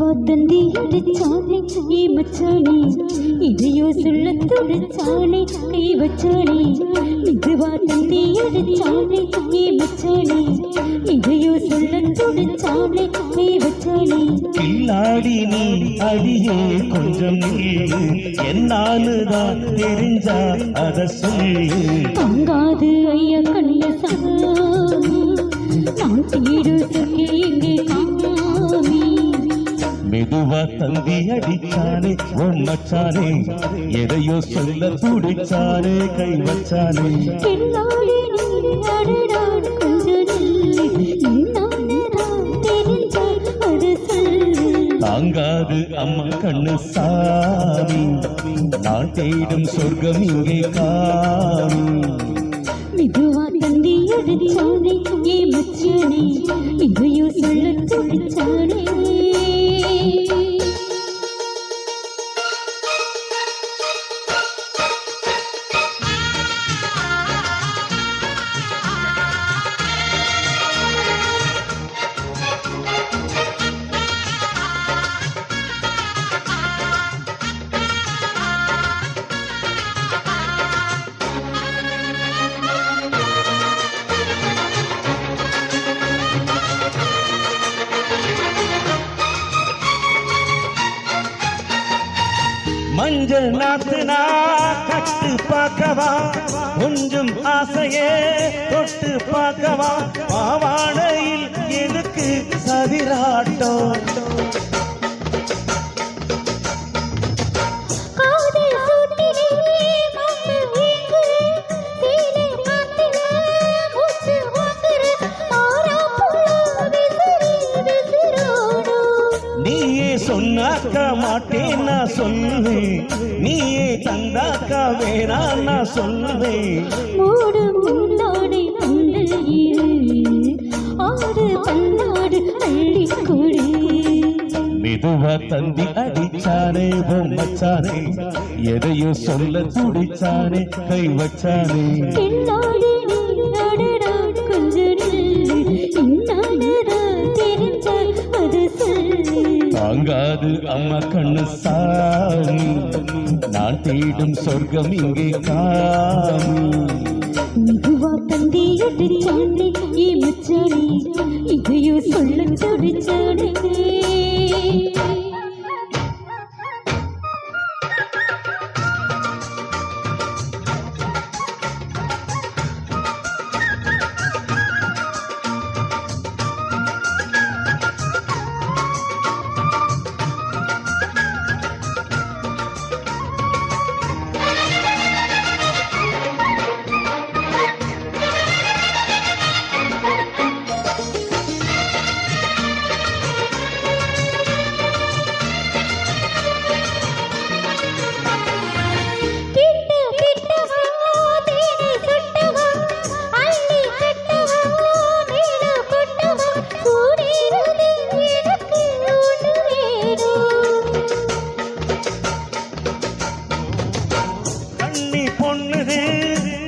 மெதுவா தந்தி அடிச்சானே ஏ மச்சானே இதையோ சொல்ல துடிச்சானே கை வச்சானே மெதுவா தந்தி அடிச்சானே ஏ மச்சானே இதையோ சொல்ல துடிச்சானே கை வச்சானே கில்லாடி நீ அடியே கொஞ்சம் நில்லு என்னாலுதான் தெரிஞ்சா அத சொல்லு தங்காது ஐயா கண்ணு சாமி நான் தேடு சொக்கே எங்கே காமி மெதுவா தந்தி அடிச்சானே உன் மச்சானே எதையோ சொல்ல துடிச்சானே கை வச்சானே கில்லாடி நீ அடடா கொஞ்சம் நில்லு என்னானடா தெரிஞ்சா அது சொல்லு தாங்காது அம்மா கண்ணு சாமி நான் தேடும் சொர்க்கம் இங்கே காமி மெதுவா தந்தி அடிச்சானே ஏ மச்சானே இதையோ சொல்ல துடிச்சானே மஞ்சள் நாத்துனா கட்டு பார்க்கவா கொஞ்சம் ஆசையே தொட்டு பார்க்கவா பாவாடையில் எதுக்கு சதிராட்டம் நீயே சொன்னாக்க மாட்டேன் நான் சொல்லுவேன் நீயே தந்தாக்கா வேணா நான் சொல்லுவேன் மூடும் முன்னாடி பந்தல் இரு ஆடு பந்தாடு அள்ளி கொடு மெதுவா தந்தி அடிச்சானே பொம்மச்சானே எதையோ சொல்ல துடிச்சானே கை வச்சானே கில்லாடி நீ அடடா கொஞ்சம் நில்லு என்னானடா தெரிஞ்சா அது சொல்லு தாங்காது அம்மா கண்ணு சாமி நான் தேடும் சொர்க்கம் இங்கே காமி மெதுவா தந்தி அடிச்சானே ஏ மச்சானே இதையோ சொல்ல துடிச்சானே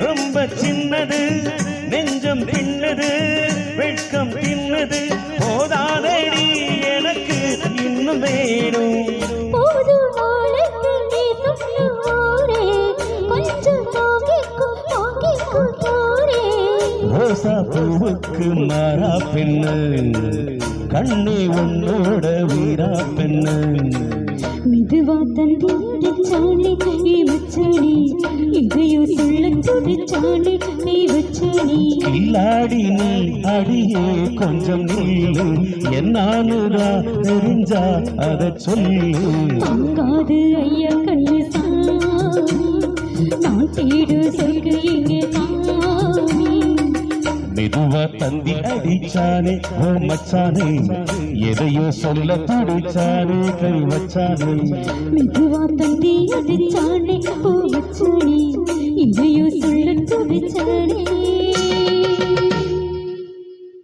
ரொம்ப சின்னது நெஞ்சம் பின்னது வெட்கம் பின்னது போதாதடி எனக்கு இன்னும் வேணும் ரோசா பூவுக்கு மாறா பெண்ணு கண்ணே உன்னோட வீரா பெண்ணு மெதுவா தந்தி அடிச்சானே ஏ மச்சானே இதையோ சொல்ல துடிச்சானே கை வச்சானே கில்லாடி நீ அடியே கொஞ்சம் நில்லு என்னானுதா தெரிஞ்சா அத சொல்லு தங்காது ஐயா கண்ணு சாமி நான் தேடு சொர்க்கு எங்கே காமி மெதுவா தந்தி அடிச்சானே ஓ மச்சானே எதையோ சொல்ல துடிச்சானே கை வச்சானே மெதுவா தந்தி அடிச்சானே ஓ மச்சானே இதையோ சொல்ல துடிச்சானே